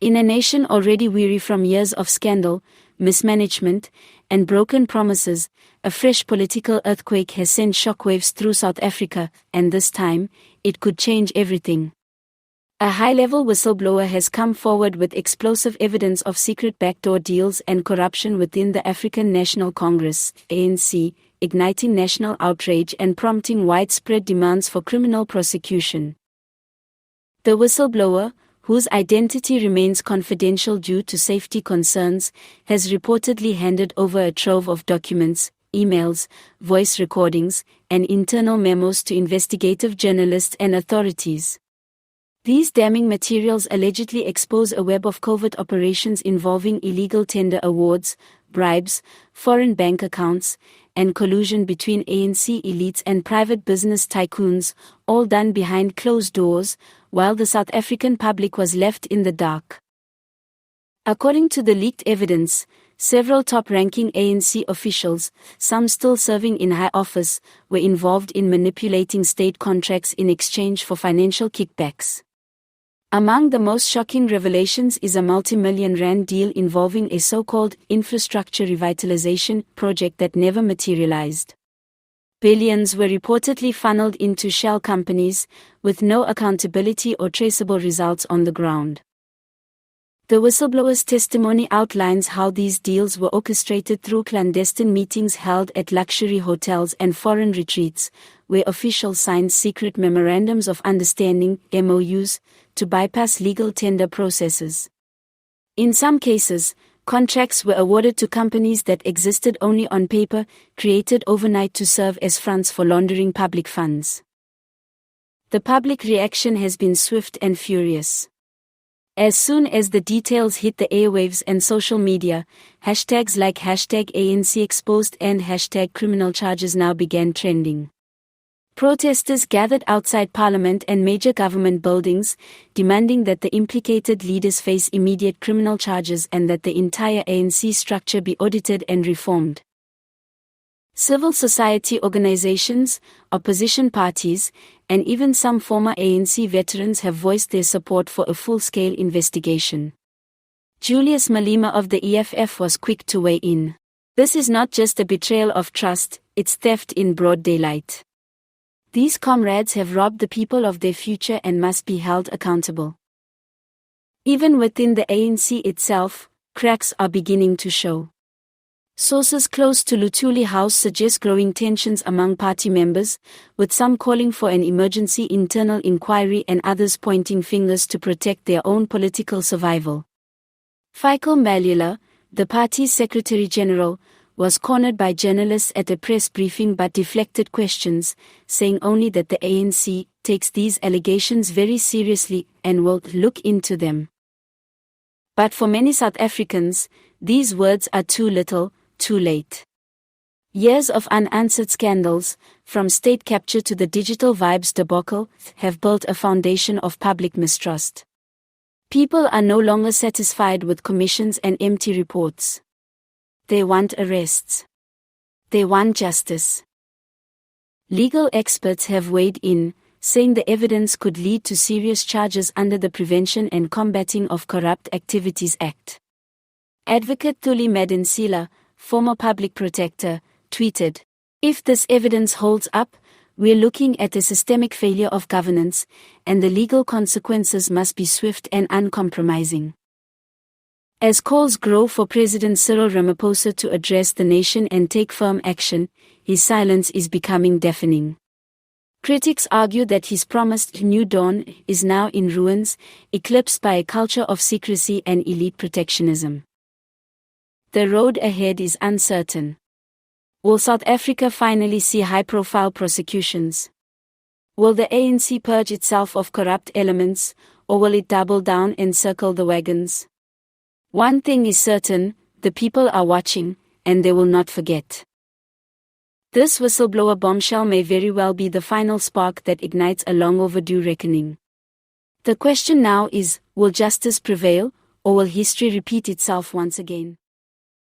In a nation already weary from years of scandal, mismanagement, and broken promises, a fresh political earthquake has sent shockwaves through South Africa, and this time, it could change everything. A high-level whistleblower has come forward with explosive evidence of secret backdoor deals and corruption within the African National Congress, ANC, igniting national outrage and prompting widespread demands for criminal prosecution. The whistleblower, whose identity remains confidential due to safety concerns, has reportedly handed over a trove of documents, emails, voice recordings, and internal memos to investigative journalists and authorities. These damning materials allegedly expose a web of covert operations involving illegal tender awards, bribes, foreign bank accounts, and collusion between ANC elites and private business tycoons, all done behind closed doors, while the South African public was left in the dark. According to the leaked evidence, several top-ranking ANC officials, some still serving in high office, were involved in manipulating state contracts in exchange for financial kickbacks. Among the most shocking revelations is a multi-million rand deal involving a so-called infrastructure revitalization project that never materialized. Billions were reportedly funneled into shell companies, with no accountability or traceable results on the ground. The whistleblower's testimony outlines how these deals were orchestrated through clandestine meetings held at luxury hotels and foreign retreats, where officials signed secret memorandums of understanding, MOUs, to bypass legal tender processes. In some cases, contracts were awarded to companies that existed only on paper, created overnight to serve as fronts for laundering public funds. The public reaction has been swift and furious. As soon as the details hit the airwaves and social media, hashtags like #ANC and #criminal charges now began trending. Protesters gathered outside Parliament and major government buildings, demanding that the implicated leaders face immediate criminal charges and that the entire ANC structure be audited and reformed. Civil society organizations, opposition parties, and even some former ANC veterans have voiced their support for a full-scale investigation. Julius Malema of the EFF was quick to weigh in. "This is not just a betrayal of trust, it's theft in broad daylight. These comrades have robbed the people of their future and must be held accountable." Even within the ANC itself, cracks are beginning to show. Sources close to Luthuli House suggest growing tensions among party members, with some calling for an emergency internal inquiry and others pointing fingers to protect their own political survival. Michael Malula, the party's Secretary-General, was cornered by journalists at a press briefing but deflected questions, saying only that the ANC takes these allegations very seriously and will look into them. But for many South Africans, these words are too little, too late. Years of unanswered scandals, from state capture to the digital vibes debacle, have built a foundation of public mistrust. People are no longer satisfied with commissions and empty reports. They want arrests. They want justice. Legal experts have weighed in, saying the evidence could lead to serious charges under the Prevention and Combating of Corrupt Activities Act. Advocate Thuli Madonsela, former public protector, tweeted, "If this evidence holds up, we're looking at a systemic failure of governance, and the legal consequences must be swift and uncompromising." As calls grow for President Cyril Ramaphosa to address the nation and take firm action, his silence is becoming deafening. Critics argue that his promised new dawn is now in ruins, eclipsed by a culture of secrecy and elite protectionism. The road ahead is uncertain. Will South Africa finally see high-profile prosecutions? Will the ANC purge itself of corrupt elements, or will it double down and circle the wagons? One thing is certain, the people are watching, and they will not forget. This whistleblower bombshell may very well be the final spark that ignites a long overdue reckoning. The question now is, will justice prevail, or will history repeat itself once again?